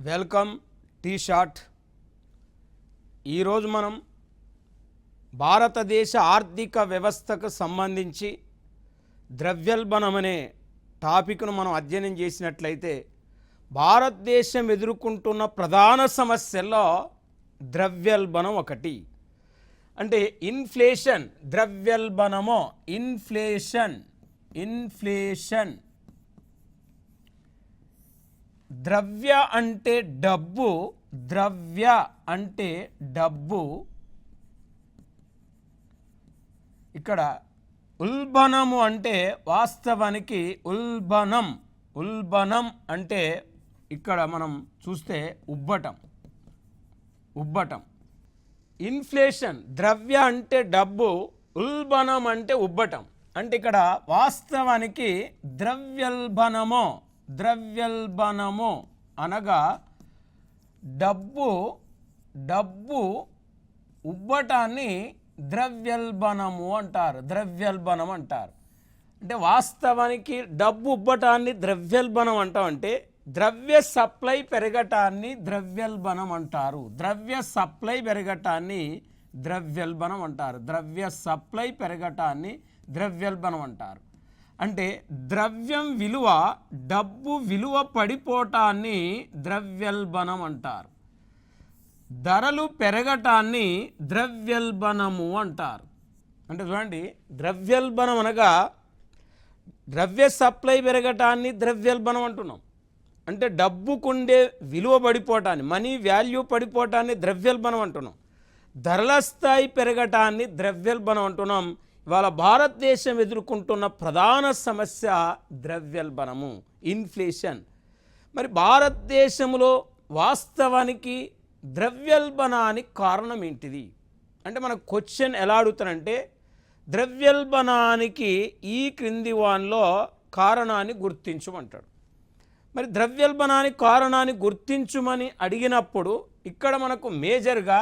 Welcome tea shot. ఈరోజు మనం భారతదేశ ఆర్థిక వ్యవస్థకు సంబంధించి ద్రవ్యోల్బణం అనే టాపిక్ను మనం అధ్యయనం చేసినట్లయితే భారతదేశం ఎదుర్కొంటున్న ప్రధాన సమస్యల్లో ద్రవ్యోల్బణం ఒకటి. అంటే ఇన్ఫ్లేషన్, ద్రవ్యోల్బణమో ఇన్ఫ్లేషన్. ద్రవ్య అంటే డబ్బు, ద్రవ్య అంటే డబ్బు. ఇక్కడ ఉల్బణము అంటే వాస్తవానికి ఉల్బణం అంటే ఇక్కడ మనం చూస్తే ఉబ్బటం. ఇన్ఫ్లేషన్, ద్రవ్య అంటే డబ్బు, ఉల్బణం అంటే ఉబ్బటం. అంటే ఇక్కడ వాస్తవానికి ద్రవ్యోల్బణము అనగా డబ్బు ఉబ్బటాన్ని ద్రవ్యోల్బణం అంటారు. అంటే వాస్తవానికి డబ్బు ఉబ్బటాన్ని ద్రవ్యోల్బణం అంటామంటే ద్రవ్య సప్లై పెరగటాన్ని ద్రవ్యోల్బణం అంటారు. ద్రవ్య సప్లై పెరగటాన్ని ద్రవ్యోల్బణం అంటారు. అంటే ద్రవ్యం విలువ, డబ్బు విలువ పడిపోవటాన్ని ద్రవ్యోల్బణం అంటారు. ధరలు పెరగటాన్ని ద్రవ్యోల్బణము అంటారు. అంటే చూడండి, ద్రవ్యోల్బణం అనగా ద్రవ్య సప్లై పెరగటాన్ని ద్రవ్యోల్బణం అంటున్నాం. అంటే డబ్బుకుండే విలువ పడిపోవటాన్ని, మనీ వాల్యూ పడిపోవటాన్ని ద్రవ్యోల్బణం అంటున్నాం. ధరల స్థాయి పెరగటాన్ని ద్రవ్యోల్బణం అంటున్నాం. ఇవాళ భారతదేశం ఎదుర్కొంటున్న ప్రధాన సమస్య ద్రవ్యోల్బణము, ఇన్ఫ్లేషన్. మరి భారతదేశంలో వాస్తవానికి ద్రవ్యోల్బణానికి కారణం ఏంటిది అంటే మన క్వశ్చన్ ఎలా అడుగుతారంటే ద్రవ్యోల్బణానికి ఈ క్రింది వానిలో కారణాన్ని గుర్తించమంటాడు. మరి ద్రవ్యోల్బణానికి కారణాన్ని గుర్తించమని అడిగినప్పుడు ఇక్కడ మనకు మేజర్గా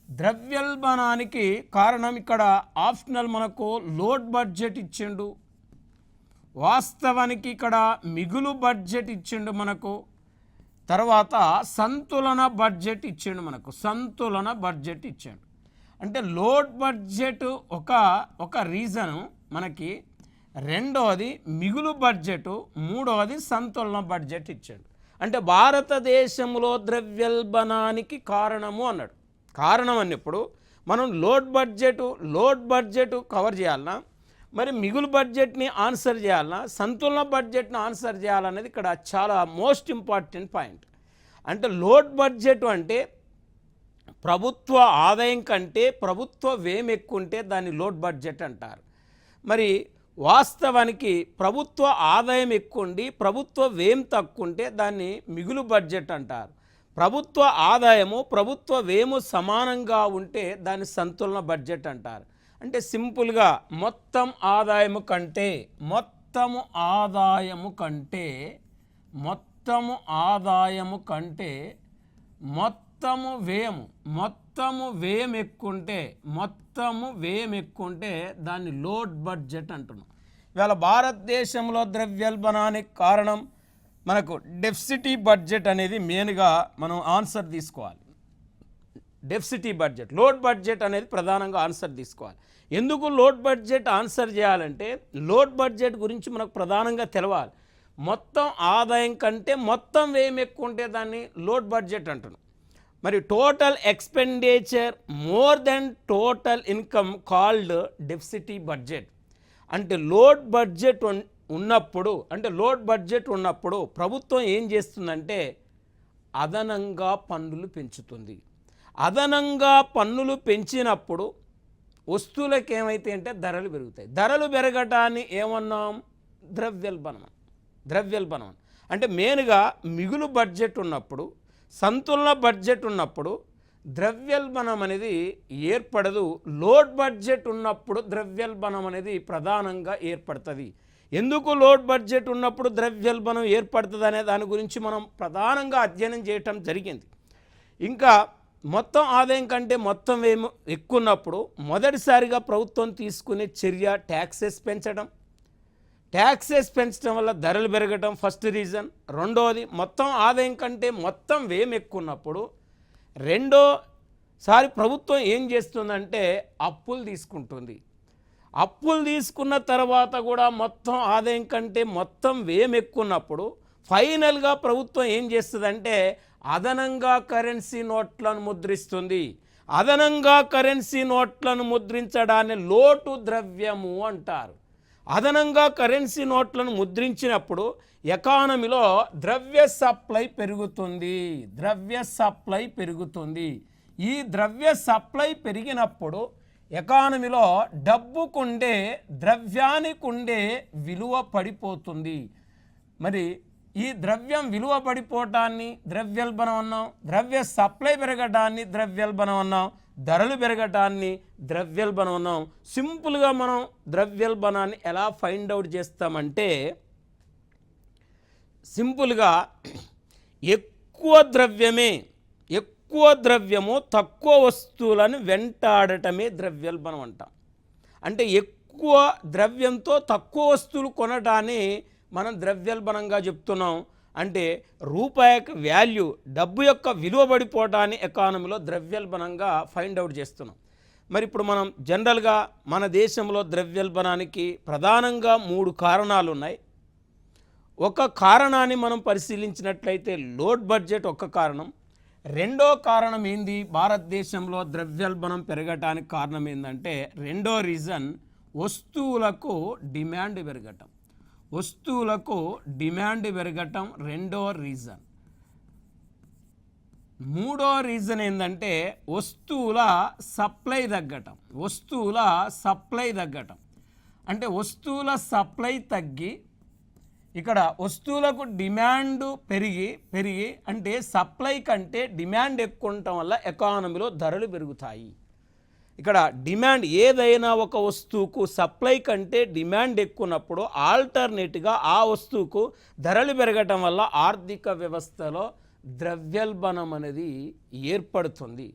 ద్రవ్యోల్బణానికి కారణం ఇక్కడ ఆప్షనల్ మనకు లోడ్ బడ్జెట్ ఇచ్చిండు, వాస్తవానికి ఇక్కడ మిగులు బడ్జెట్ ఇచ్చిండు మనకు, తర్వాత సంతులన బడ్జెట్ ఇచ్చిండు. అంటే లోడ్ బడ్జెట్ ఒక రీజను మనకి, రెండవది మిగులు బడ్జెట్, మూడవది సంతులన బడ్జెట్ ఇచ్చాడు. అంటే భారతదేశంలో ద్రవ్యోల్బణానికి కారణము అన్నాడు. కారణం అన్నప్పుడు మనం లోడ్ బడ్జెట్ కవర్ చేయాలన్నా, మరి మిగులు బడ్జెట్ని ఆన్సర్ చేయాలన్నా, సంతులన బడ్జెట్ని ఆన్సర్ చేయాలనేది ఇక్కడ చాలా మోస్ట్ ఇంపార్టెంట్ పాయింట్. అంటే లోడ్ బడ్జెట్ అంటే ప్రభుత్వ ఆదాయం కంటే ప్రభుత్వ వ్యయం ఎక్కువ ఉంటే దాన్ని లోడ్ బడ్జెట్ అంటారు. మరి వాస్తవానికి ప్రభుత్వ ఆదాయం ఎక్కువ ఉండి ప్రభుత్వ వ్యయం తక్కువ ఉంటే దాన్ని మిగులు బడ్జెట్ అంటారు. ప్రభుత్వ ఆదాయము ప్రభుత్వ వ్యయము సమానంగా ఉంటే దాన్ని సంతులన బడ్జెట్ అంటారు. అంటే సింపుల్గా మొత్తం ఆదాయము కంటే మొత్తము వ్యయం ఎక్కువంటే దాన్ని లోడ్ బడ్జెట్ అంటున్నాం. ఇవాళ భారతదేశంలో ద్రవ్యోల్బణానికి కారణం మనకు డెఫిసిటీ బడ్జెట్ అనేది మెయిన్గా మనం ఆన్సర్ తీసుకోవాలి. డెఫిసిటీ బడ్జెట్, లోడ్ బడ్జెట్ అనేది ప్రధానంగా ఆన్సర్ తీసుకోవాలి. ఎందుకు లోడ్ బడ్జెట్ ఆన్సర్ చేయాలంటే లోడ్ బడ్జెట్ గురించి మనకు ప్రధానంగా తెలవాలి. మొత్తం ఆదాయం కంటే మొత్తం వ్యయం ఎక్కువ ఉంటే దాన్ని లోడ్ బడ్జెట్ అంటున్నాం. మరి total expenditure more than total income called deficit budget. అంటే లోడ్ బడ్జెట్ ఉన్నప్పుడు ప్రభుత్వం ఏం చేస్తుందంటే అదనంగా పన్నులు పెంచుతుంది. అదనంగా పన్నులు పెంచినప్పుడు వస్తువులకు ఏమైతే అంటే ధరలు పెరుగుతాయి. ధరలు పెరగటాన్ని ఏమన్నాం? ద్రవ్యోల్బణం. అంటే మెయిన్గా మిగులు బడ్జెట్ ఉన్నప్పుడు, సంతులన బడ్జెట్ ఉన్నప్పుడు ద్రవ్యోల్బణం అనేది ఏర్పడదు. లోడ్ బడ్జెట్ ఉన్నప్పుడు ద్రవ్యోల్బణం అనేది ప్రధానంగా ఏర్పడుతుంది. ఎందుకు లోడ్ బడ్జెట్ ఉన్నప్పుడు ద్రవ్యోల్బణం ఏర్పడుతుంది అనే దాని గురించి మనం ప్రధానంగా అధ్యయనం చేయటం జరిగింది. ఇంకా మొత్తం ఆదాయం కంటే మొత్తం ఏమో ఎక్కువ ఉన్నప్పుడు మొదటిసారిగా ప్రభుత్వం తీసుకునే చర్య ట్యాక్సెస్ పెంచడం. ట్యాక్సెస్ పెంచడం వల్ల ధరలు పెరగటం ఫస్ట్ రీజన్. రెండోది మొత్తం ఆదాయం కంటే మొత్తం వ్యయం ఎక్కువ ఉన్నప్పుడు రెండోసారి ప్రభుత్వం ఏం చేస్తుందంటే అప్పులు తీసుకుంటుంది. అప్పులు తీసుకున్న తర్వాత కూడా మొత్తం ఆదాయం కంటే మొత్తం వ్యయం ఎక్కువ ఉన్నప్పుడు ఫైనల్గా ప్రభుత్వం ఏం చేస్తుందంటే అదనంగా కరెన్సీ నోట్లను ముద్రిస్తుంది. అదనంగా కరెన్సీ నోట్లను ముద్రించడాన్ని లోటు ద్రవ్యము అంటారు. అదనంగా కరెన్సీ నోట్లను ముద్రించినప్పుడు ఎకానమీలో ద్రవ్య సప్లై పెరుగుతుంది. ద్రవ్య సప్లై పెరుగుతుంది. ఈ ద్రవ్య సప్లై పెరిగినప్పుడు ఎకానమీలో డబ్బుకుండే ద్రవ్యానికి ఉండే విలువ పడిపోతుంది. మరి ఈ ద్రవ్యం విలువ పడిపోవటాన్ని ద్రవ్యోల్బణం అన్నాం. ద్రవ్య సప్లై పెరగడాన్ని ద్రవ్యోల్బణం అన్నాం. ధరలు పెరగటాన్ని ద్రవ్యోల్బణం అన్నాం. సింపుల్గా మనం ద్రవ్యోల్బణాన్ని ఎలా ఫైండ్ అవుట్ చేస్తామంటే సింపుల్గా ఎక్కువ ద్రవ్యము తక్కువ వస్తువులను వెంటాడటమే ద్రవ్యోల్బణం అంటాం. అంటే ఎక్కువ ద్రవ్యంతో తక్కువ వస్తువులు కొనడాన్ని మనం ద్రవ్యోల్బణంగా చెప్తున్నాం. అంటే రూపాయికి వాల్యూ, డబ్బు యొక్క విలువ పడిపోవడాన్ని ఎకానమీలో ద్రవ్యోల్బణంగా ఫైండ్ అవుట్ చేస్తున్నాం. మరి ఇప్పుడు మనం జనరల్గా మన దేశంలో ద్రవ్యోల్బణానికి ప్రధానంగా 3 కారణాలు ఉన్నాయి. ఒక కారణాన్ని మనం పరిశీలించినట్లయితే లోడ్ బడ్జెట్ ఒక కారణం. రెండో కారణం ఏంది? భారతదేశంలో ద్రవ్యోల్బణం పెరగటానికి కారణం ఏంటంటే రెండో రీజన్ వస్తువులకు డిమాండ్ పెరగటం. వస్తువులకు డిమాండ్ పెరగటం రెండో రీజన్. మూడో రీజన్ ఏంటంటే వస్తువుల సప్లై తగ్గటం. వస్తువుల సప్లై తగ్గటం అంటే వస్తువుల సప్లై తగ్గి ఇక్కడ వస్తువులకు డిమాండ్ పెరిగి అంటే సప్లై కంటే డిమాండ్ ఎక్కువ ఉండటం వల్ల ఎకానమీలో ధరలు పెరుగుతాయి. ఇక్కడ డిమాండ్ ఏదైనా ఒక వస్తువుకు సప్లై కంటే డిమాండ్ ఎక్కువన్నప్పుడు ఆల్టర్నేట్గా ఆ వస్తువుకు ధరలు పెరగటం వల్ల ఆర్థిక వ్యవస్థలో ద్రవ్యోల్బణం అనేది ఏర్పడుతుంది.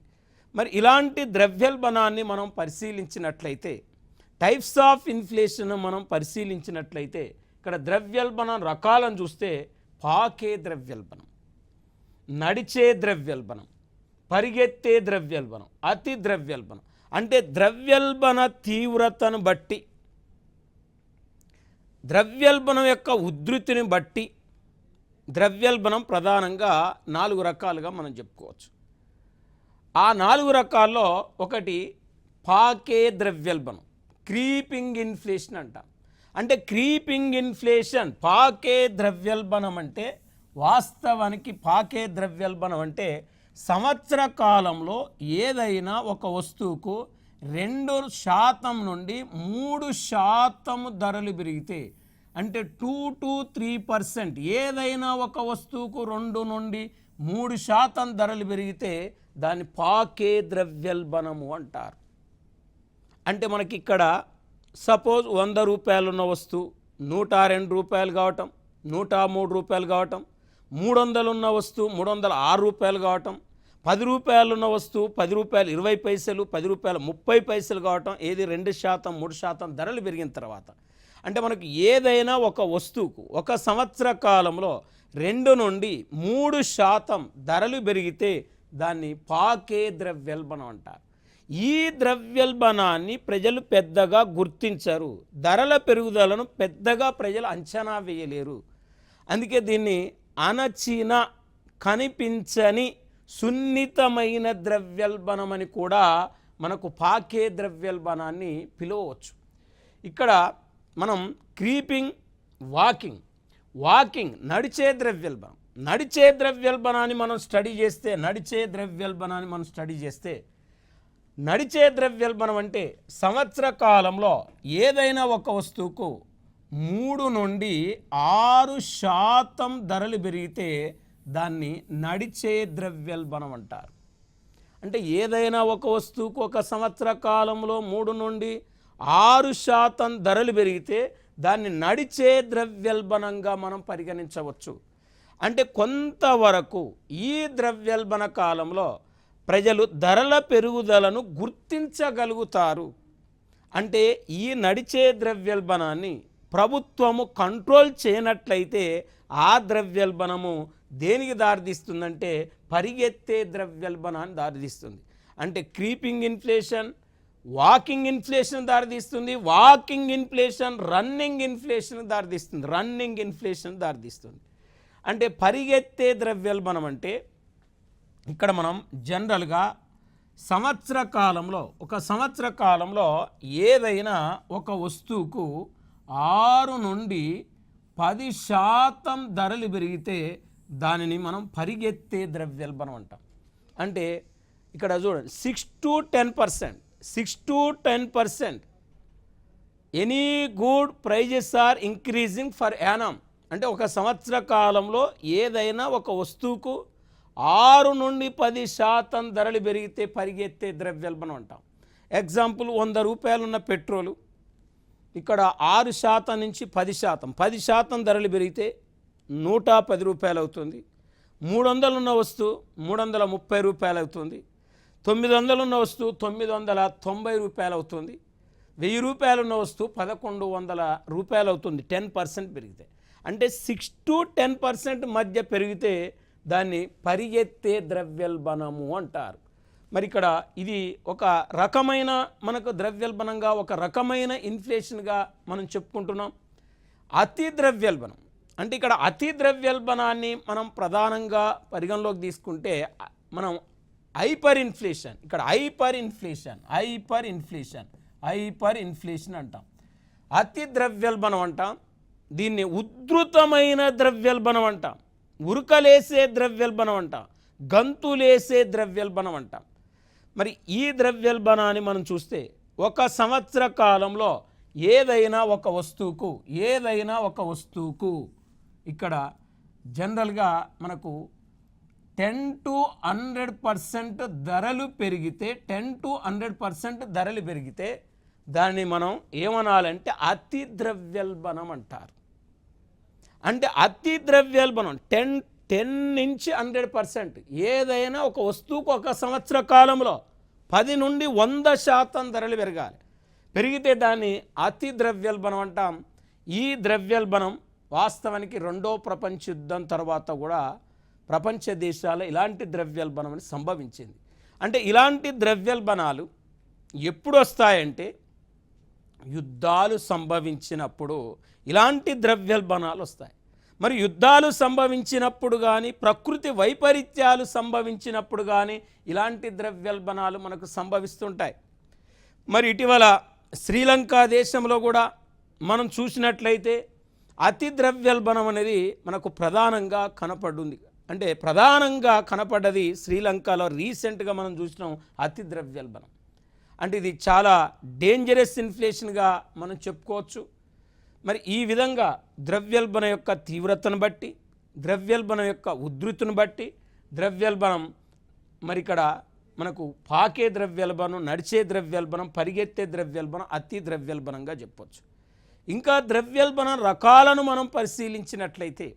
మరి ఇలాంటి ద్రవ్యోల్బణాన్ని మనం పరిశీలించినట్లయితే టైప్స్ ఆఫ్ ఇన్ఫ్లేషన్ మనం పరిశీలించినట్లయితే ఇక్కడ ద్రవ్యోల్బణం రకాలను చూస్తే పాకే ద్రవ్యోల్బణం, నడిచే ద్రవ్యోల్బణం, పరిగెత్తే ద్రవ్యోల్బణం, అతి ద్రవ్యోల్బణం. అంటే ద్రవ్యోల్బణ తీవ్రతను బట్టి, ద్రవ్యోల్బణం యొక్క ఉధృతిని బట్టి ద్రవ్యోల్బణం ప్రధానంగా 4 రకాలుగా మనం చెప్పుకోవచ్చు. ఆ 4 రకాల్లో ఒకటి పాకే ద్రవ్యోల్బణం, క్రీపింగ్ ఇన్ఫ్లేషన్ అంటాం. అంటే క్రీపింగ్ ఇన్ఫ్లేషన్, పాకే ద్రవ్యోల్బణం అంటే వాస్తవానికి పాకే ద్రవ్యోల్బణం అంటే సంవత్సర కాలంలో ఏదైనా ఒక వస్తువుకు 2% నుండి 3% ధరలు పెరిగితే అంటే 2 to 3% ఏదైనా ఒక వస్తువుకు 2 నుండి 3% ధరలు పెరిగితే దాన్ని పాకే ద్రవ్యోల్బణము అంటారు. అంటే మనకి ఇక్కడ సపోజ్ 100 రూపాయలు ఉన్న వస్తువు 102 రూపాయలు కావటం, 103 రూపాయలు కావటం, 300 ఉన్న వస్తువు 306 రూపాయలు కావటం, 10 రూపాయలు ఉన్న వస్తువు 10 రూపాయలు 20 పైసలు, 10 రూపాయలు 30 పైసలు కావటం. ఏది 2%, 3% ధరలు పెరిగిన తర్వాత అంటే మనకు ఏదైనా ఒక వస్తువుకు ఒక సంవత్సర కాలంలో 2 నుండి 3% ధరలు పెరిగితే దాన్ని పాకే ద్రవ్యోల్బణం అంటారు. ఈ ద్రవ్యోల్బణాన్ని ప్రజలు పెద్దగా గుర్తించరు. ధరల పెరుగుదలను పెద్దగా ప్రజలు అంచనా వేయలేరు. అందుకే దీన్ని అణచిన, కనిపించని, సున్నితమైన ద్రవ్యోల్బణం అని కూడా మనకు పాకే ద్రవ్యోల్బణాన్ని పిలవచ్చు. ఇక్కడ మనం క్రీపింగ్, వాకింగ్ నడిచే ద్రవ్యోల్బణం. నడిచే ద్రవ్యోల్బణాన్ని మనం స్టడీ చేస్తే నడిచే ద్రవ్యోల్బణం అంటే సంవత్సర కాలంలో ఏదైనా ఒక వస్తువుకు 3 నుండి 6% ధరలు పెరిగితే దాన్ని నడిచే ద్రవ్యోల్బణం అంటారు. అంటే ఏదైనా ఒక వస్తువుకు ఒక సంవత్సర కాలంలో 3 నుండి 6% ధరలు పెరిగితే దాన్ని నడిచే ద్రవ్యోల్బణంగా మనం పరిగణించవచ్చు. అంటే కొంతవరకు ఈ ద్రవ్యోల్బణ కాలంలో ప్రజలు ధరల పెరుగుదలను గుర్తించగలుగుతారు. అంటే ఈ నడిచే ద్రవ్యోల్బణాన్ని ప్రభుత్వము కంట్రోల్ చేయనట్లయితే ఆ ద్రవ్యోల్బణము దేనికి దారితీస్తుందంటే పరిగెత్తే ద్రవ్యోల్బణాన్ని దారితీస్తుంది. అంటే క్రీపింగ్ ఇన్ఫ్లేషన్, వాకింగ్ ఇన్ఫ్లేషన్ దారితీస్తుంది. వాకింగ్ ఇన్ఫ్లేషన్ రన్నింగ్ ఇన్ఫ్లేషన్ దారితీస్తుంది. రన్నింగ్ ఇన్ఫ్లేషన్ దారితీస్తుంది. అంటే పరిగెత్తే ద్రవ్యోల్బణం అంటే ఇక్కడ మనం జనరల్గా సంవత్సర కాలంలో ఏదైనా ఒక వస్తువుకు 6 నుండి 10% ధరలు పెరిగితే దానిని మనం పరిగెత్తే ద్రవ్యోల్బణం అంటాం. అంటే ఇక్కడ చూడండి 6 to 10% any good prices are increasing for annum. అంటే ఒక సంవత్సర కాలంలో ఏదైనా ఒక వస్తువుకు 6 నుండి 10% ధరలు పెరిగితే పరిగెత్తే ద్రవ్యోల్బణం అంటాం. ఎగ్జాంపుల్ 100 రూపాయలు ఉన్న పెట్రోలు ఇక్కడ 6% నుంచి 10% ధరలు పెరిగితే 110 రూపాయలు అవుతుంది. 300 ఉన్న వస్తువు 330 రూపాయలు అవుతుంది. 900 ఉన్న వస్తువు 990 రూపాయలు అవుతుంది. 1000 రూపాయలు ఉన్న వస్తువు 1100 రూపాయలు అవుతుంది. 10% పెరిగితే అంటే 6 to 10% మధ్య పెరిగితే దాన్ని పరిగెత్తే ద్రవ్యోల్బణము అంటారు. మరి ఇక్కడ ఇది ఒక రకమైన మనకు ద్రవ్యోల్బణంగా, ఒక రకమైన ఇన్ఫ్లేషన్గా మనం చెప్పుకుంటున్నాం. అతి ద్రవ్యోల్బణం అంటే ఇక్కడ అతి ద్రవ్యోల్బణాన్ని మనం ప్రధానంగా పరిగణలోకి తీసుకుంటే మనం హైపర్ ఇన్ఫ్లేషన్ అంటాం. అతి ద్రవ్యోల్బణం అంటాం. దీన్ని ఉధృతమైన ద్రవ్యోల్బణం అంటాం. ఉరకలేసే ద్రవ్యోల్బణం అంటాం. గంతులేసే ద్రవ్యోల్బణం అంటాం. మరి ఈ ద్రవ్యోల్బణాన్ని మనం చూస్తే ఒక సంవత్సర కాలంలో ఏదైనా ఒక వస్తువుకు ఇక్కడ జనరల్గా మనకు 10 to 100% ధరలు పెరిగితే దాన్ని మనం ఏమనాలంటే అతి ద్రవ్యోల్బణం అంటారు. అంటే అతి ద్రవ్యోల్బణం 10 నుంచి 100%. ఏదైనా ఒక వస్తువుకు ఒక సంవత్సర కాలంలో 10 నుండి 100% ధరలు పెరిగితే దాన్ని అతి ద్రవ్యోల్బణం అంటాం. ఈ ద్రవ్యోల్బణం వాస్తవానికి 2వ ప్రపంచ యుద్ధం తర్వాత కూడా ప్రపంచ దేశాల్లో ఇలాంటి ద్రవ్యోల్బణం సంభవించింది. అంటే ఇలాంటి ద్రవ్యోల్బణాలు ఎప్పుడు వస్తాయంటే యుద్ధాలు సంభవించినప్పుడు ఇలాంటి ద్రవ్యోల్బణాలు వస్తాయి. మరి యుద్ధాలు సంభవించినప్పుడు కానీ, ప్రకృతి వైపరీత్యాలు సంభవించినప్పుడు కానీ ఇలాంటి ద్రవ్యోల్బణాలు మనకు సంభవిస్తుంటాయి. మరి ఇటీవల శ్రీలంక దేశంలో కూడా మనం చూసినట్లయితే అతి ద్రవ్యోల్బణం అనేది మనకు ప్రధానంగా కనపడింది. అంటే ప్రధానంగా కనపడ్డది శ్రీలంకలో రీసెంట్గా మనం చూసినాం అతి ద్రవ్యోల్బణం. అంటే ఇది చాలా డేంజరస్ ఇన్ఫ్లేషన్గా మనం చెప్పుకోవచ్చు. మరి ఈ విధంగా ద్రవ్యోల్బణం యొక్క తీవ్రతను బట్టి, ద్రవ్యోల్బణం యొక్క ఉధృతిని బట్టి ద్రవ్యోల్బణం మరి ఇక్కడ మనకు పాకే ద్రవ్యోల్బణం, నడిచే ద్రవ్యోల్బణం, పరిగెత్తే ద్రవ్యోల్బణం, అతి ద్రవ్యోల్బణంగా చెప్పవచ్చు. ఇంకా ద్రవ్యోల్బణం రకాలను మనం పరిశీలించినట్లయితే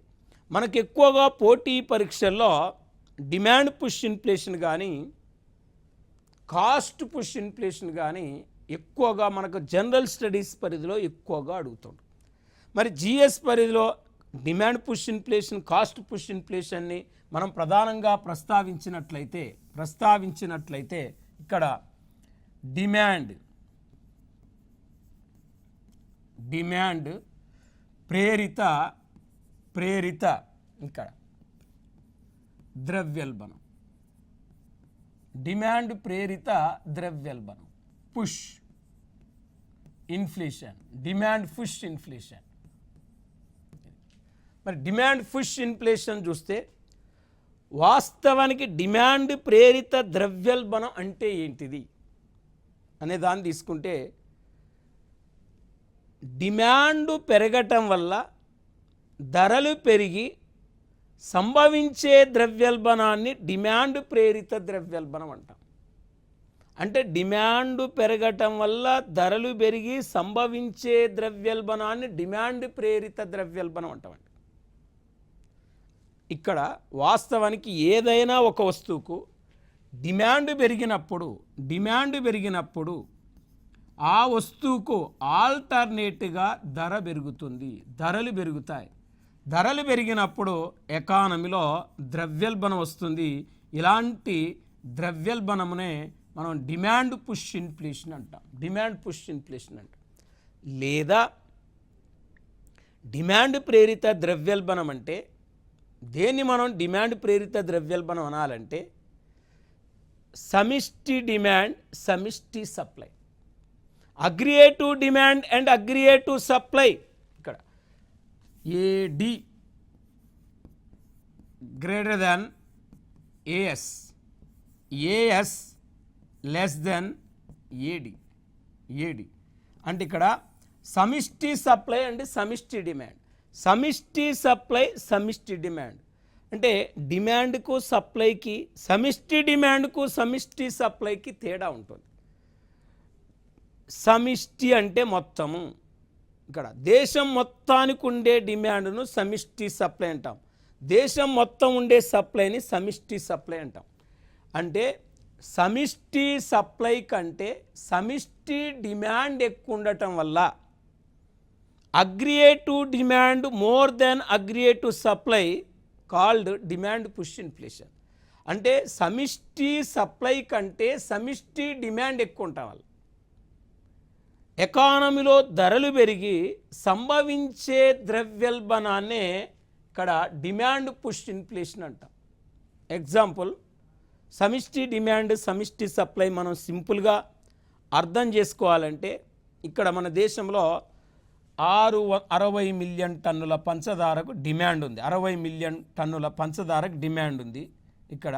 మనకు ఎక్కువగా పోటీ పరీక్షల్లో డిమాండ్ పుష్ ఇన్ఫ్లేషన్ కానీ, కాస్ట్ పుష్ ఇన్ఫ్లేషన్ కానీ ఎక్కువగా మనకు జనరల్ స్టడీస్ పరిధిలో ఎక్కువగా అడుగుతుంది. మరి జిఎస్ పరిధిలో demand push inflation, cost push ఇన్ఫ్లేషన్ని మనం ప్రధానంగా ప్రస్తావించినట్లయితే ఇక్కడ డిమాండ్ ప్రేరిత ఇక్కడ ద్రవ్యోల్బణం, డిమాండ్ ప్రేరిత ద్రవ్యోల్బణం, push inflation, demand push inflation. మరి డిమాండ్ పుష్ ఇన్ఫ్లేషన్ చూస్తే వాస్తవానికి డిమాండ్ ప్రేరిత ద్రవ్యోల్బణం అంటే ఏంటిది అనే దాన్ని తీసుకుంటే, డిమాండ్ పెరగటం వల్ల ధరలు పెరిగి సంభవించే ద్రవ్యోల్బణాన్ని డిమాండ్ ప్రేరిత ద్రవ్యోల్బణం అంటాం. అంటే డిమాండ్ పెరగటం వల్ల ధరలు పెరిగి సంభవించే ద్రవ్యోల్బణాన్ని డిమాండ్ ప్రేరిత ద్రవ్యోల్బణం అంటామండి. ఇక్కడ వాస్తవానికి ఏదైనా ఒక వస్తువుకు డిమాండ్ పెరిగినప్పుడు ఆ వస్తువుకు ఆల్టర్నేట్గా ధర పెరుగుతుంది, ధరలు పెరుగుతాయి. ధరలు పెరిగినప్పుడు ఎకానమీలో ద్రవ్యోల్బణం వస్తుంది. ఇలాంటి ద్రవ్యోల్బణమునే మనం డిమాండ్ పుష్ ఇన్ఫ్లేషన్ అంటాం. డిమాండ్ పుష్ ఇన్ఫ్లేషన్ అంటాం. లేదా డిమాండ్ ప్రేరిత ద్రవ్యోల్బణం అంటే దేన్ని మనం డిమాండ్ ప్రేరిత ద్రవ్యోల్బణం అనాలంటే సమిష్టి డిమాండ్, సమిష్టి supply, aggregative demand and aggregative supply. ఇక్కడ AD greater than AS, AS less than AD. AD అంటే ఇక్కడ సమిష్టి సప్లై అంటే సమిష్టి డిమాండ్, సమిష్టి సప్లై సమిష్టి డిమాండ్. అంటే డిమాండ్కు సప్లైకి, సమిష్టి డిమాండ్కు సమిష్టి సప్లైకి తేడా ఉంటుంది. సమిష్టి అంటే మొత్తము. ఇక్కడ దేశం మొత్తానికి ఉండే డిమాండ్ను సమిష్టి సప్లై అంటాం, దేశం మొత్తం ఉండే సప్లైని సమిష్టి సప్లై అంటాం. అంటే సమిష్టి సప్లై కంటే సమిష్టి డిమాండ్ ఎక్కువ ఉండటం వల్ల aggregative demand more than aggregative supply called demand push inflation. అంటే సమిష్టి సప్లై కంటే సమిష్టి డిమాండ్ ఎక్కువ ఉండటం వల్ల ఎకానమీలో ధరలు పెరిగి సంభవించే ద్రవ్యోల్బణాన్నే ఇక్కడ డిమాండ్ పుష్ ఇన్ఫ్లేషన్ అంటాం. ఎగ్జాంపుల్, సమిష్టి డిమాండ్, సమిష్టి సప్లై మనం సింపుల్గా అర్థం చేసుకోవాలంటే ఇక్కడ మన దేశంలో 60 మిలియన్ టన్నుల పంచదారకు డిమాండ్ ఉంది. 60 మిలియన్ టన్నుల పంచదారకు డిమాండ్ ఉంది. ఇక్కడ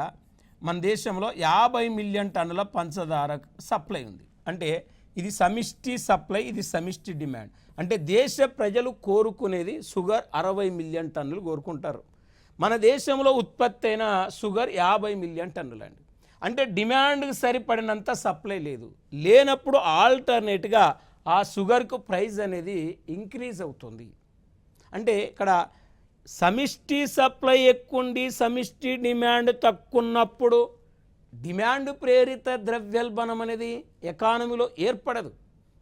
మన దేశంలో 50 మిలియన్ టన్నుల పంచదారకు సప్లై ఉంది. అంటే ఇది సమిష్టి సప్లై, ఇది సమిష్టి డిమాండ్. అంటే దేశ ప్రజలు కోరుకునేది షుగర్ 60 మిలియన్ టన్నులు కోరుకుంటారు. మన దేశంలో ఉత్పత్తి అయిన షుగర్ 50 మిలియన్ టన్నులు అండి. అంటే డిమాండ్కి సరిపడినంత సప్లై లేదు. లేనప్పుడు ఆల్టర్నేట్గా ఆ షుగర్కు ప్రైస్ అనేది ఇంక్రీజ్ అవుతుంది. అంటే ఇక్కడ సమిష్టి సప్లై ఎక్కువ ఉండి సమిష్టి డిమాండ్ తక్కువ ఉన్నప్పుడు డిమాండ్ ప్రేరిత ద్రవ్యోల్బణం అనేది ఎకానమీలో ఏర్పడదు.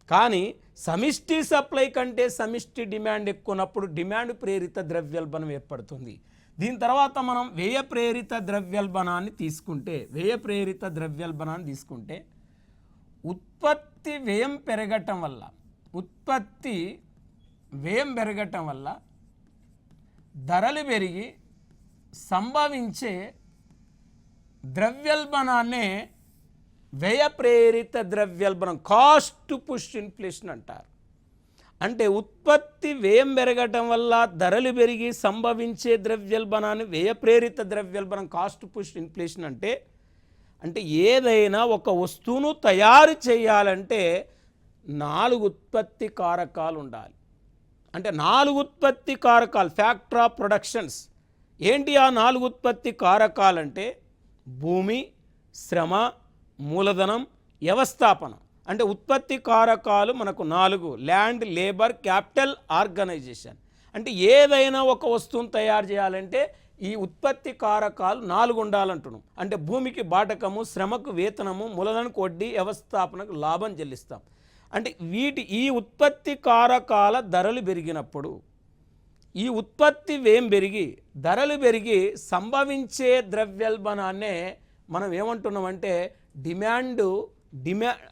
కానీ సమిష్టి సప్లై కంటే సమిష్టి డిమాండ్ ఎక్కువ ఉన్నప్పుడు డిమాండ్ ప్రేరిత ద్రవ్యోల్బణం ఏర్పడుతుంది. దీని తర్వాత మనం వ్యయ ప్రేరిత ద్రవ్యోల్బణాన్ని తీసుకుంటే, వ్యయ ప్రేరిత ద్రవ్యోల్బణాన్ని తీసుకుంటే ఉత్పత్తి వ్యయం పెరగటం వల్ల, ఉత్పత్తి వ్యయం పెరగటం వల్ల ధరలు పెరిగి సంభవించే ద్రవ్యోల్బణాన్నే వ్యయ ప్రేరిత ద్రవ్యోల్బణం, కాస్ట్ పుష్ ఇన్ఫ్లేషన్ అంటారు. అంటే ఉత్పత్తి వ్యయం పెరగటం వల్ల ధరలు పెరిగి సంభవించే ద్రవ్యోల్బణాన్ని వ్యయ ప్రేరిత ద్రవ్యోల్బణం, కాస్ట్ పుష్ ఇన్ఫ్లేషన్ అంటే ఏదైనా ఒక వస్తువును తయారు చేయాలంటే 4 ఉత్పత్తి కారకాలు ఉండాలి. అంటే 4 ఉత్పత్తి కారకాలు, ఫ్యాక్టర్ ఆఫ్ ప్రొడక్షన్స్. ఏంటి ఆ 4 ఉత్పత్తి కారకాలు అంటే భూమి, శ్రమ, మూలధనం, వ్యవస్థాపనం. అంటే ఉత్పత్తి కారకాలు మనకు 4: ల్యాండ్, లేబర్, క్యాపిటల్, ఆర్గనైజేషన్. అంటే ఏదైనా ఒక వస్తువును తయారు చేయాలంటే ఈ ఉత్పత్తి కారకాలు 4 ఉండాలంటున్నాం. అంటే భూమికి బాటకము, శ్రమకు వేతనము, మూలధనకు వడ్డీ, వ్యవస్థాపనకు లాభం చెల్లిస్తాం. అంటే ఈ ఉత్పత్తి కారకాల ధరలు పెరిగినప్పుడు, ఈ ఉత్పత్తి వ్యయం పెరిగి ధరలు పెరిగి సంభవించే ద్రవ్యోల్బణాన్నే మనం ఏమంటున్నామంటే డిమాండ్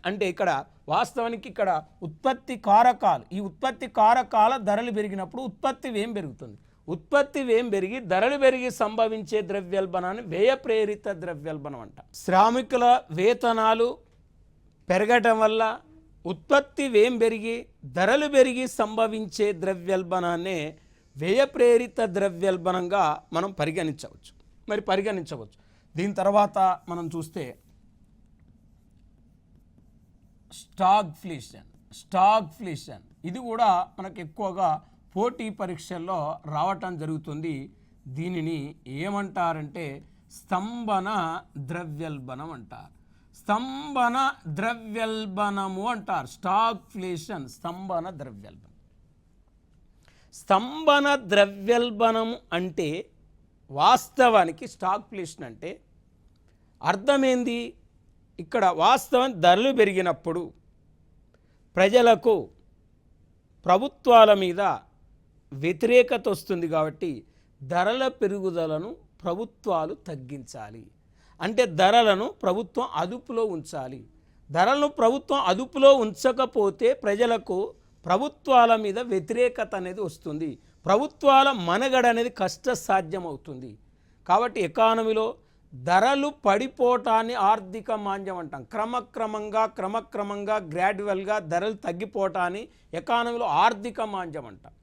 అంటే ఇక్కడ వాస్తవానికి ఇక్కడ ఉత్పత్తి కారకాలు, ఈ ఉత్పత్తి కారకాల ధరలు పెరిగినప్పుడు ఉత్పత్తి వ్యయం పెరుగుతుంది. ఉత్పత్తి వ్యయం పెరిగి ధరలు పెరిగి సంభవించే ద్రవ్యోల్బణాన్ని వ్యయ ప్రేరిత ద్రవ్యోల్బణం అంట. శ్రామికుల వేతనాలు పెరగటం వల్ల ఉత్పత్తి వ్యయం పెరిగి ధరలు పెరిగి సంభవించే ద్రవ్యోల్బణాన్నే వ్యయ ప్రేరిత ద్రవ్యోల్బణంగా మనం పరిగణించవచ్చు. దీని తర్వాత మనం చూస్తే స్టాగ్ఫ్లేషన్. ఇది కూడా మనకు ఎక్కువగా పోటీ పరీక్షల్లో రావటం జరుగుతుంది. దీనిని ఏమంటారంటే స్తంభన ద్రవ్యోల్బణం అంటారు. స్తంభన ద్రవ్యోల్బణము అంటారు. స్టాగ్ఫ్లేషన్, స్తంభన ద్రవ్యోల్బణం. స్తంభన ద్రవ్యోల్బణం అంటే వాస్తవానికి స్టాగ్ఫ్లేషన్ అంటే అర్థమేంది? ఇక్కడ వాస్తవం ధరలు పెరిగినప్పుడు ప్రజలకు ప్రభుత్వాల మీద వ్యతిరేకత వస్తుంది కాబట్టి ధరల పెరుగుదలను ప్రభుత్వాలు తగ్గించాలి. అంటే ధరలను ప్రభుత్వం అదుపులో ఉంచాలి. ధరలను ప్రభుత్వం అదుపులో ఉంచకపోతే ప్రజలకు ప్రభుత్వాల మీద వ్యతిరేకత అనేది వస్తుంది. ప్రభుత్వాల మనుగడ అనేది కష్టసాధ్యం అవుతుంది. కాబట్టి ఎకానమీలో ధరలు పడిపోవటాన్ని ఆర్థిక మాంద్యం అంటాం. క్రమక్రమంగా గ్రాడ్యువల్గా ధరలు తగ్గిపోవటాన్ని ఎకానమీలో ఆర్థిక మాంద్యం అంటాం.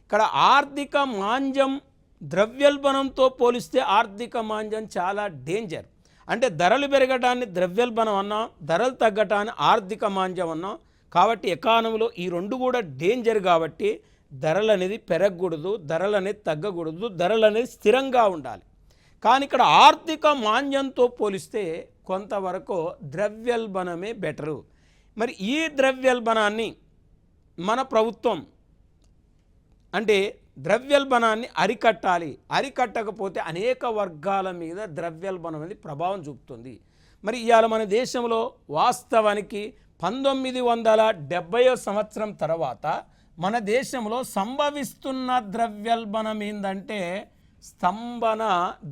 ఇక్కడ ఆర్థిక మాంద్యం ద్రవ్యోల్బణంతో పోలిస్తే ఆర్థిక మాంద్యం చాలా డేంజర్. అంటే ధరలు పెరగటాన్ని ద్రవ్యోల్బణం అన్నాం, ధరలు తగ్గటాన్ని ఆర్థిక మాంద్యం అన్నాం. కాబట్టి ఎకానమీలో ఈ రెండు కూడా డేంజర్. కాబట్టి ధరలు అనేది పెరగకూడదు, ధరలు అనేది తగ్గకూడదు, ధరలు అనేది స్థిరంగా ఉండాలి. కానీ ఇక్కడ ఆర్థిక మాంద్యంతో పోలిస్తే కొంతవరకు ద్రవ్యోల్బణమే బెటరు. మరి ఈ ద్రవ్యోల్బణాన్ని మన ప్రభుత్వం అంటే ద్రవ్యోల్బణాన్ని అరికట్టాలి. అరికట్టకపోతే అనేక వర్గాల మీద ద్రవ్యోల్బణం అనేది ప్రభావం చూపుతుంది. మరి ఇవాళ మన దేశంలో వాస్తవానికి 1970 సంవత్సరం తర్వాత మన దేశంలో సంభవిస్తున్న ద్రవ్యోల్బణం ఏంటంటే స్తంభన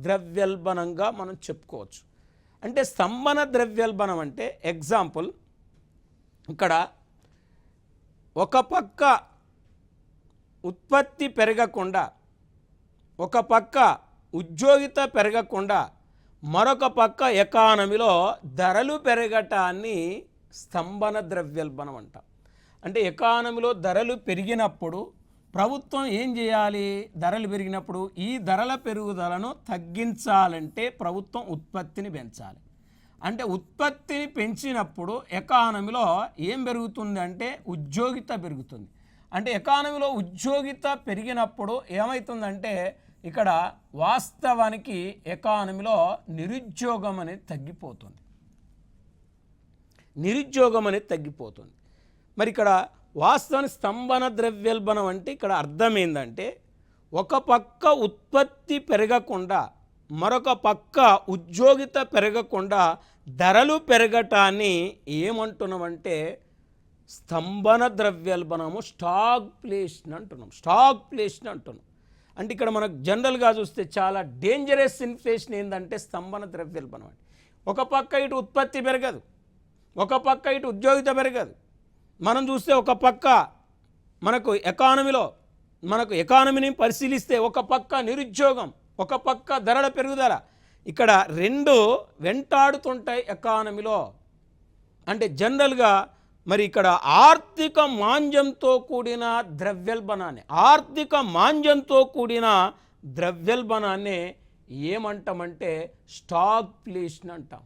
ద్రవ్యోల్బణంగా మనం చెప్పుకోవచ్చు. అంటే స్తంభన ద్రవ్యోల్బణం అంటే ఎగ్జాంపుల్, ఇక్కడ ఒక పక్క ఉత్పత్తి పెరగకుండా, ఒక పక్క ఉద్యోగిత పెరగకుండా, మరొక పక్క ఎకానమీలో ధరలు పెరగటాన్ని స్తంభన ద్రవ్యోల్బణం అంటాం. అంటే ఎకానమీలో ధరలు పెరిగినప్పుడు ప్రభుత్వం ఏం చేయాలి? ధరలు పెరిగినప్పుడు ఈ ధరల పెరుగుదలను తగ్గించాలంటే ప్రభుత్వం ఉత్పత్తిని పెంచాలి. అంటే ఉత్పత్తిని పెంచినప్పుడు ఎకానమీలో ఏం పెరుగుతుంది అంటే ఉద్యోగిత పెరుగుతుంది. అంటే ఎకానమీలో ఉద్యోగిత పెరిగినప్పుడు ఏమవుతుందంటే ఇక్కడ వాస్తవానికి ఎకానమీలో నిరుద్యోగం అనేది తగ్గిపోతుంది. మరి ఇక్కడ వాస్తవానికి స్తంభన ద్రవ్యోల్బణం అంటే ఇక్కడ అర్థం ఏంటంటే ఒక పక్క ఉత్పత్తి పెరగకుండా, మరొక పక్క ఉద్యోగిత పెరగకుండా ధరలు పెరగటాన్ని ఏమంటున్నామంటే స్తంభన ద్రవ్యోల్బణము, స్టాగ్ఫ్లేషన్ అంటున్నాం. అంటే ఇక్కడ మనకు జనరల్గా చూస్తే చాలా డేంజరస్ ఇన్ఫ్లేషన్ ఏంటంటే స్తంభన ద్రవ్యోల్బణం. అంటే ఒక పక్క ఇటు ఉత్పత్తి పెరగదు, ఒక పక్క ఇటు ఉద్యోగిత పెరగదు. మనం చూస్తే ఒక పక్క మనకు ఎకానమీని పరిశీలిస్తే ఒక పక్క నిరుద్యోగం, ఒక పక్క ధరల పెరుగుదల, ఇక్కడ రెండు వెంటాడుతుంటాయి ఎకానమీలో. అంటే జనరల్గా మరి ఇక్కడ ఆర్థిక మాంద్యంతో కూడిన ద్రవ్యోల్బణాన్ని ఏమంటామంటే స్టాగ్ఫ్లేషన్ అంటాం.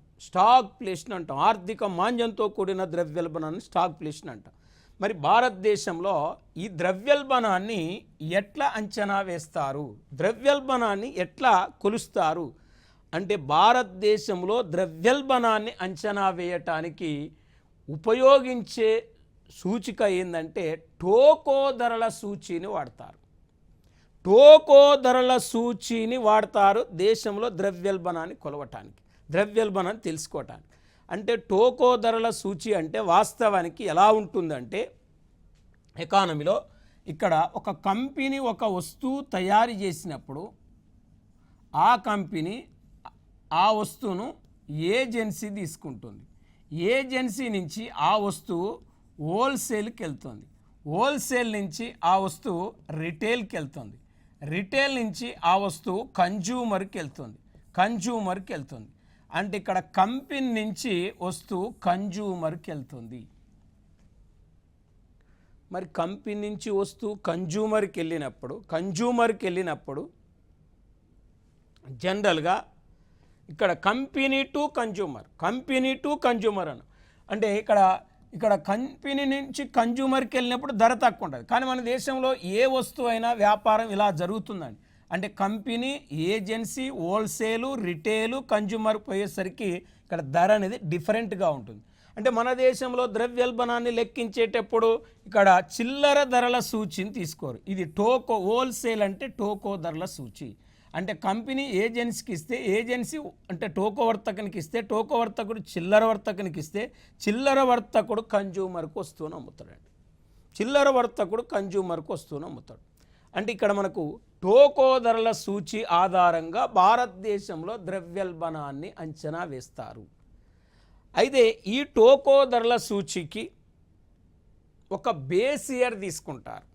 ఆర్థిక మాంద్యంతో కూడిన ద్రవ్యోల్బణాన్ని స్టాగ్ఫ్లేషన్ అంటాం. మరి భారతదేశంలో ఈ ద్రవ్యోల్బణాన్ని ఎట్లా అంచనా వేస్తారు? ద్రవ్యోల్బణాన్ని ఎట్లా కొలుస్తారు అంటే భారతదేశంలో ద్రవ్యోల్బణాన్ని అంచనా వేయటానికి ఉపయోగించే సూచిక ఏంటంటే టోకో ధరల సూచీని వాడతారు దేశంలో ద్రవ్యోల్బణాన్ని కొలవటానికి, ద్రవ్యోల్బణాన్ని తెలుసుకోవటానికి. అంటే టోకో ధరల సూచి అంటే వాస్తవానికి ఎలా ఉంటుందంటే ఎకానమీలో ఇక్కడ ఒక కంపెనీ ఒక వస్తువు తయారు చేసినప్పుడు ఆ కంపెనీ ఆ వస్తువును ఏజెన్సీ తీసుకుంటుంది. ఏజెన్సీ నుంచి ఆ వస్తువు హోల్సేల్కి వెళ్తుంది, హోల్సేల్ నుంచి ఆ వస్తువు రిటైల్కి వెళ్తుంది, రిటైల్ నుంచి ఆ వస్తువు కన్జ్యూమర్కి వెళ్తుంది. అంటే ఇక్కడ కంపెనీ నుంచి వస్తువు కన్జ్యూమర్కి వెళ్తుంది. మరి కంపెనీ నుంచి వస్తువు కన్జ్యూమర్కి వెళ్ళినప్పుడు జనరల్గా ఇక్కడ కంపెనీ టు కన్జ్యూమర్ అని అంటే ఇక్కడ కంపెనీ నుంచి కన్జ్యూమర్కి వెళ్ళినప్పుడు ధర తక్కువ ఉంటుంది. కానీ మన దేశంలో ఏ వస్తువు అయినా వ్యాపారం ఇలా జరుగుతుందండి. అంటే company, agency, wholesale, retail, consumer పోయేసరికి ఇక్కడ ధర అనేది డిఫరెంట్గా ఉంటుంది. అంటే మన దేశంలో ద్రవ్యోల్బణాన్ని లెక్కించేటప్పుడు ఇక్కడ చిల్లర ధరల సూచిని తీసుకోరు. ఇది హోల్సేల్ అంటే టోకో ధరల సూచి. అంటే కంపెనీ ఏజెన్సీకి ఇస్తే ఏజెన్సీ అంటే టోకో వర్తకునికి ఇస్తే టోకో వర్తకుడు చిల్లర వర్తకునికి ఇస్తే చిల్లర వర్తకుడు కన్జ్యూమర్కి వస్తువును అమ్ముతాడండి. చిల్లర వర్తకుడు కన్జ్యూమర్కి వస్తువును అమ్ముతాడు. అంటే ఇక్కడ మనకు టోకో ధరల సూచి ఆధారంగా భారతదేశంలో ద్రవ్యోల్బణాన్ని అంచనా వేస్తారు. అయితే ఈ టోకో ధరల సూచికి ఒక బేస్ ఇయర్ తీసుకుంటారు.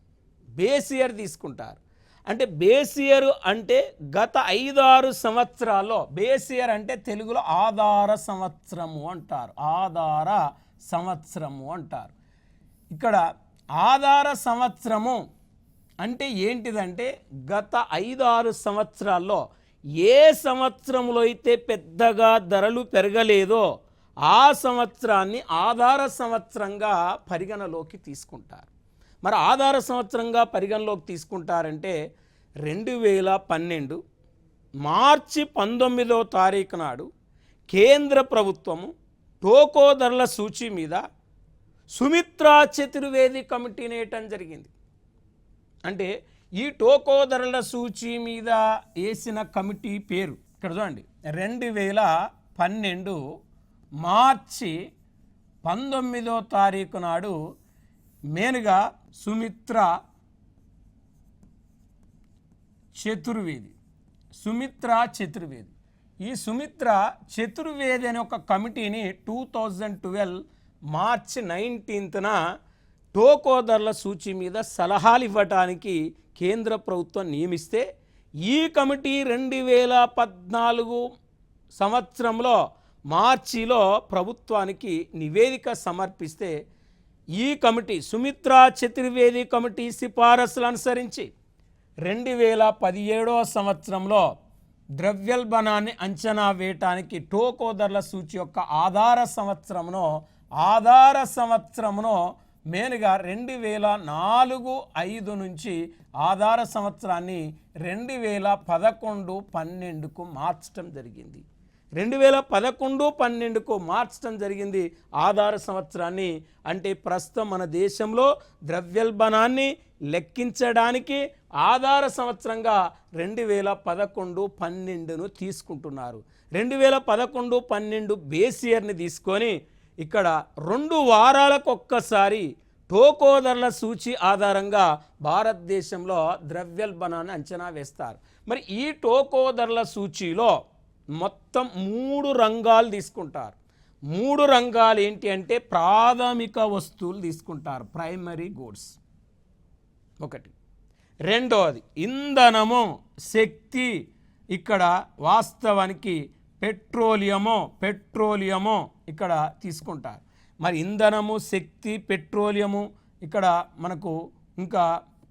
అంటే బేస్ ఇయర్ అంటే గత 5-6 సంవత్సరాల్లో, బేస్ ఇయర్ అంటే తెలుగులో ఆధార సంవత్సరము అంటారు. ఇక్కడ ఆధార సంవత్సరము అంటే ఏంటిదంటే గత 5-6 సంవత్సరాల్లో ఏ సంవత్సరంలో అయితే పెద్దగా ధరలు పెరగలేదో ఆ సంవత్సరాన్ని ఆధార సంవత్సరంగా పరిగణలోకి తీసుకుంటారు. మరి ఆధార సంవత్సరంగా పరిగణలోకి తీసుకుంటారంటే 2012 మార్చి 19వ తారీఖు నాడు కేంద్ర ప్రభుత్వము టోకో ధరల సూచి మీద సుమిత్రా చతుర్వేది కమిటీని వేయటం జరిగింది. అంటే ఈ టోకో ధరల సూచి మీద వేసిన కమిటీ పేరు ఇక్కడ చూడండి, 2012 మార్చి 19వ తారీఖు నాడు మెయిన్గా సుమిత్రా చతుర్వేది. ఈ సుమిత్రా చతుర్వేది అనే ఒక కమిటీని 2012 మార్చి 19న టోకో ధరల సూచి మీద సలహాలు ఇవ్వటానికి కేంద్ర ప్రభుత్వం నియమిస్తే ఈ కమిటీ 2014 సంవత్సరంలో మార్చిలో ప్రభుత్వానికి నివేదిక సమర్పిస్తే ఈ కమిటీ సుమిత్రా చతుర్వేది కమిటీ సిఫారసులు అనుసరించి 2017వ సంవత్సరంలో ద్రవ్యోల్బణాన్ని అంచనా వేయటానికి టోకో ధరల సూచి యొక్క ఆధార సంవత్సరమును మెయిన్గా 2004-05 నుంచి ఆధార సంవత్సరాన్ని 2011-12కు మార్చడం జరిగింది. 2011-12కు మార్చడం జరిగింది ఆధార సంవత్సరాన్ని. అంటే ప్రస్తుతం మన దేశంలో ద్రవ్యోల్బణాన్ని లెక్కించడానికి ఆధార సంవత్సరంగా 2011-12ను తీసుకుంటున్నారు. 2011-12 బేస్ ఇయర్ని తీసుకొని ఇక్కడ 2 వారాలకు ఒక్కసారి టోకో ధరల సూచి ఆధారంగా భారతదేశంలో ద్రవ్యోల్బణాన్ని అంచనా వేస్తారు. మరి ఈ టోకో ధరల సూచీలో మొత్తం 3 రంగాలు తీసుకుంటారు. 3 రంగాలు ఏంటి అంటే ప్రాథమిక వస్తువులు తీసుకుంటారు, ప్రైమరీ గూడ్స్ ఒకటి. రెండోది ఇంధనము, శక్తి, ఇక్కడ వాస్తవానికి పెట్రోలియము ఇక్కడ తీసుకుంటారు. మరి ఇంధనము, శక్తి, పెట్రోలియము, ఇక్కడ మనకు ఇంకా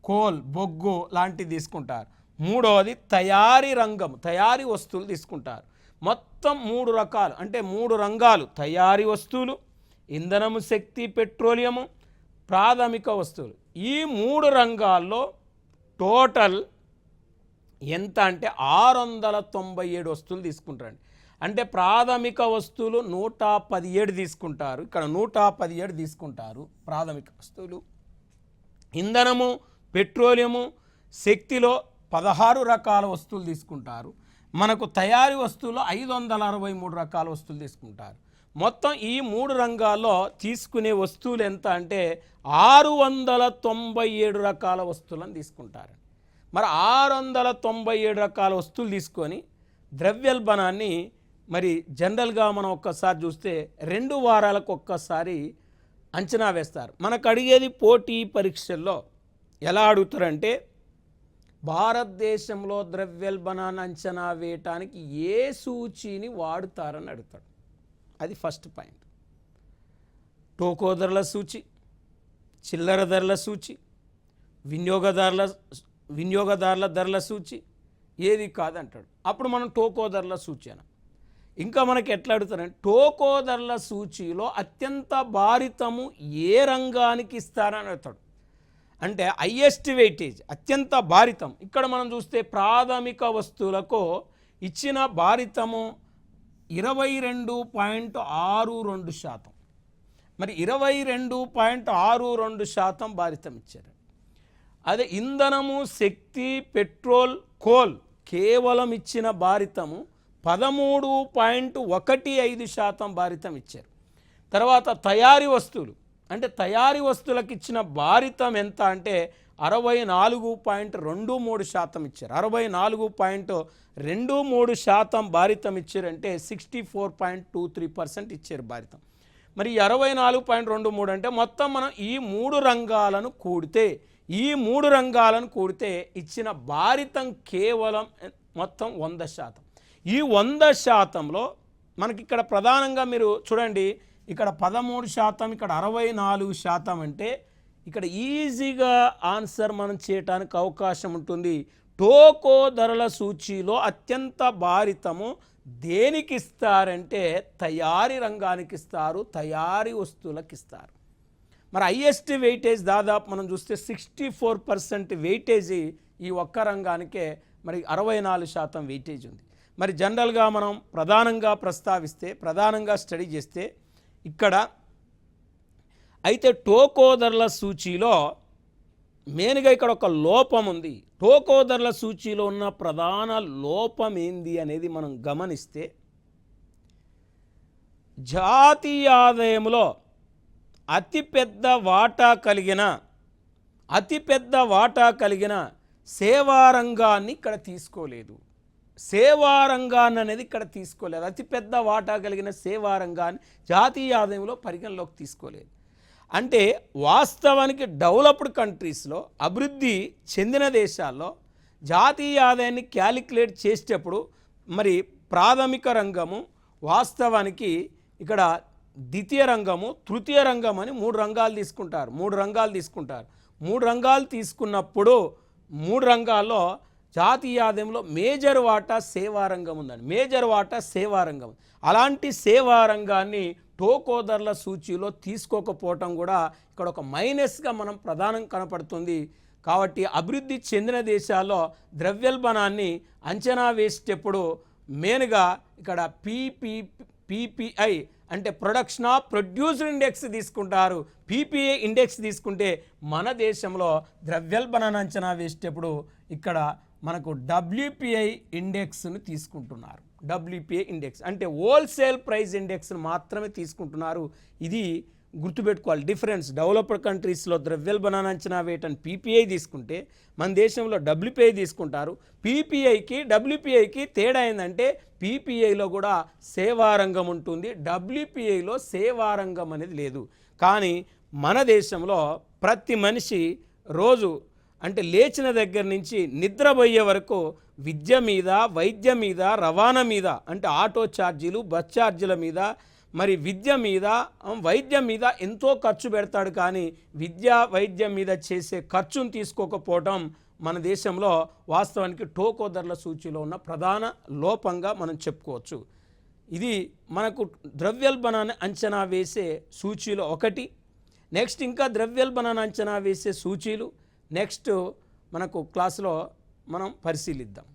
కోల్, బొగ్గు లాంటివి తీసుకుంటారు. మూడవది తయారీ రంగం, తయారీ వస్తువులు తీసుకుంటారు. మొత్తం 3 రకాలు అంటే 3 రంగాలు, తయారీ వస్తువులు, ఇంధనము, శక్తి, పెట్రోలియము, ప్రాథమిక వస్తువులు. ఈ 3 రంగాల్లో టోటల్ ఎంత అంటే 697 వస్తువులు తీసుకుంటారండి. అంటే ప్రాథమిక వస్తువులు 117 తీసుకుంటారు. ఇక్కడ 117 తీసుకుంటారు ప్రాథమిక వస్తువులు. ఇంధనము, పెట్రోలియము, శక్తిలో 16 రకాల వస్తువులు తీసుకుంటారు. మనకు తయారీ వస్తువులు 563 రకాల వస్తువులు తీసుకుంటారు. మొత్తం ఈ 3 రంగాల్లో తీసుకునే వస్తువులు ఎంత అంటే 697 రకాల వస్తువులను తీసుకుంటారు. మరి 697 రకాల వస్తువులు తీసుకొని ద్రవ్యోల్బణాన్ని మరి జనరల్గా మనం ఒక్కసారి చూస్తే 2 వారాలకు ఒక్కసారి అంచనా వేస్తారు. మనకు అడిగేది పోటీ పరీక్షల్లో ఎలా అడుగుతారంటే భారతదేశంలో ద్రవ్యోల్బణాన్ని అంచనా వేయటానికి ఏ సూచీని వాడుతారని అడుగుతాడు. అది ఫస్ట్ పాయింట్. టోకో ధరల సూచి, చిల్లర ధరల సూచి, వినియోగదారుల ధరల సూచి ఏది కాదంటాడు. అప్పుడు మనం టోకో ధరల సూచి అన. ఇంకా మనకి ఎట్లా అడుగుతారంటే టోకో ధరల సూచీలో అత్యంత భారితము ఏ రంగానికి ఇస్తారని అడుగుతాడు. అంటే హైయెస్ట్ వెయిటేజ్, అత్యంత భారితం. ఇక్కడ మనం చూస్తే ప్రాథమిక వస్తువులకు ఇచ్చిన భారితము 22.62%. మరి 22.62% భారితం ఇచ్చారు. అదే ఇంధనము, శక్తి, పెట్రోల్, కోల్ కేవలం ఇచ్చిన భారితము 13.15% భారితం ఇచ్చారు. తర్వాత తయారీ వస్తువులు అంటే తయారీ వస్తువులకు ఇచ్చిన భారితం ఎంత అంటే 64.23% ఇచ్చారు. 64.23% భారితం ఇచ్చారంటే 64.23% ఇచ్చారు భారితం. మరి 64.23 అంటే మొత్తం మనం ఈ మూడు రంగాలను కూడితే ఇచ్చిన భారితం కేవలం మొత్తం 100%. ఈ 100%లో మనకి ఇక్కడ ప్రధానంగా మీరు చూడండి, ఇక్కడ 13%, ఇక్కడ 64% అంటే ఇక్కడ ఈజీగా ఆన్సర్ మనం చేయటానికి అవకాశం ఉంటుంది. టోకో ధరల సూచీలో అత్యంత భారితము దేనికి ఇస్తారంటే తయారీ రంగానికి ఇస్తారు, తయారీ వస్తువులకు ఇస్తారు. మరి హైయెస్ట్ వెయిటేజ్ దాదాపు మనం చూస్తే 64% వెయిటేజీ ఈ ఒక్క రంగానికే మరి 64% వెయిటేజ్ ఉంది. మరి జనరల్గా మనం ప్రధానంగా స్టడీ చేస్తే ఇక్కడ అయితే టోకో ధరల సూచీలో మెయిన్గా ఇక్కడ ఒక లోపం ఉంది. టోకో ధరల సూచీలో ఉన్న ప్రధాన లోపం ఏంది అనేది మనం గమనిస్తే, జాతీయ ఆదాయంలో అతిపెద్ద వాటా కలిగిన సేవా రంగాన్ని ఇక్కడ తీసుకోలేదు. అతిపెద్ద వాటా కలిగిన సేవా రంగాన్ని జాతీయ ఆదాయంలో పరిగణలోకి తీసుకోలేదు. అంటే వాస్తవానికి డెవలప్డ్ కంట్రీస్లో, అభివృద్ధి చెందిన దేశాల్లో జాతీయ ఆదాయాన్ని క్యాలిక్యులేట్ చేసేటప్పుడు మరి ప్రాథమిక రంగము, వాస్తవానికి ఇక్కడ ద్వితీయ రంగము, తృతీయ రంగం అని మూడు రంగాలు తీసుకుంటారు. మూడు రంగాలు తీసుకున్నప్పుడు మూడు రంగాల్లో జాతీయ ఆదాయంలో మేజర్ వాటా సేవా రంగం ఉందండి. అలాంటి సేవా రంగాన్ని టోకో ధరల సూచీలో తీసుకోకపోవటం కూడా ఇక్కడ ఒక మైనస్గా మనం ప్రధానం కనపడుతుంది. కాబట్టి అభివృద్ధి చెందిన దేశాల్లో ద్రవ్యోల్బణాన్ని అంచనా వేసేటప్పుడు మెయిన్గా ఇక్కడ పీపీఐ అంటే ప్రొడక్షన్ ఆఫ్ ప్రొడ్యూస్డ్ ఇండెక్స్ తీసుకుంటారు. పీపీఐ ఇండెక్స్ తీసుకుంటే మన దేశంలో ద్రవ్యోల్బణాన్ని అంచనా వేసేటప్పుడు ఇక్కడ మనకు డబ్ల్యూపీఐ ఇండెక్స్ను తీసుకుంటున్నారు. డబ్ల్యూపీఐ ఇండెక్స్ అంటే హోల్సేల్ ప్రైస్ ఇండెక్స్ను మాత్రమే తీసుకుంటున్నారు. ఇది గుర్తుపెట్టుకోవాలి డిఫరెన్స్. డెవలప్డ్ కంట్రీస్లో ద్రవ్యోల్బణాన్ని అంచనా వేయటం పీపీఐ తీసుకుంటే మన దేశంలో డబ్ల్యూపీఐ తీసుకుంటారు. డబ్ల్యూపీఐకి తేడా ఏంటంటే పీపీఐలో కూడా సేవారంగం ఉంటుంది, డబ్ల్యూపీఐలో సేవారంగం అనేది లేదు. కానీ మన దేశంలో ప్రతి మనిషి రోజు అంటే లేచిన దగ్గర నుంచి నిద్రపోయే వరకు విద్య మీద, వైద్యం మీద, రవాణా మీద అంటే ఆటో ఛార్జీలు, బస్ ఛార్జీల మీద, మరి విద్య మీద, వైద్యం మీద ఎంతో ఖర్చు పెడతాడు. కానీ విద్యా వైద్యం మీద చేసే ఖర్చును తీసుకోకపోవటం మన దేశంలో వాస్తవానికి టోకో ధరల సూచీలో ఉన్న ప్రధాన లోపంగా మనం చెప్పుకోవచ్చు. ఇది మనకు ద్రవ్యోల్బణాన్ని అంచనా వేసే సూచీలో ఒకటి. నెక్స్ట్ ఇంకా ద్రవ్యోల్బణాన్ని అంచనా వేసే సూచీలు నెక్స్ట్ మనకు క్లాసులో మనం పరిశీలిద్దాం.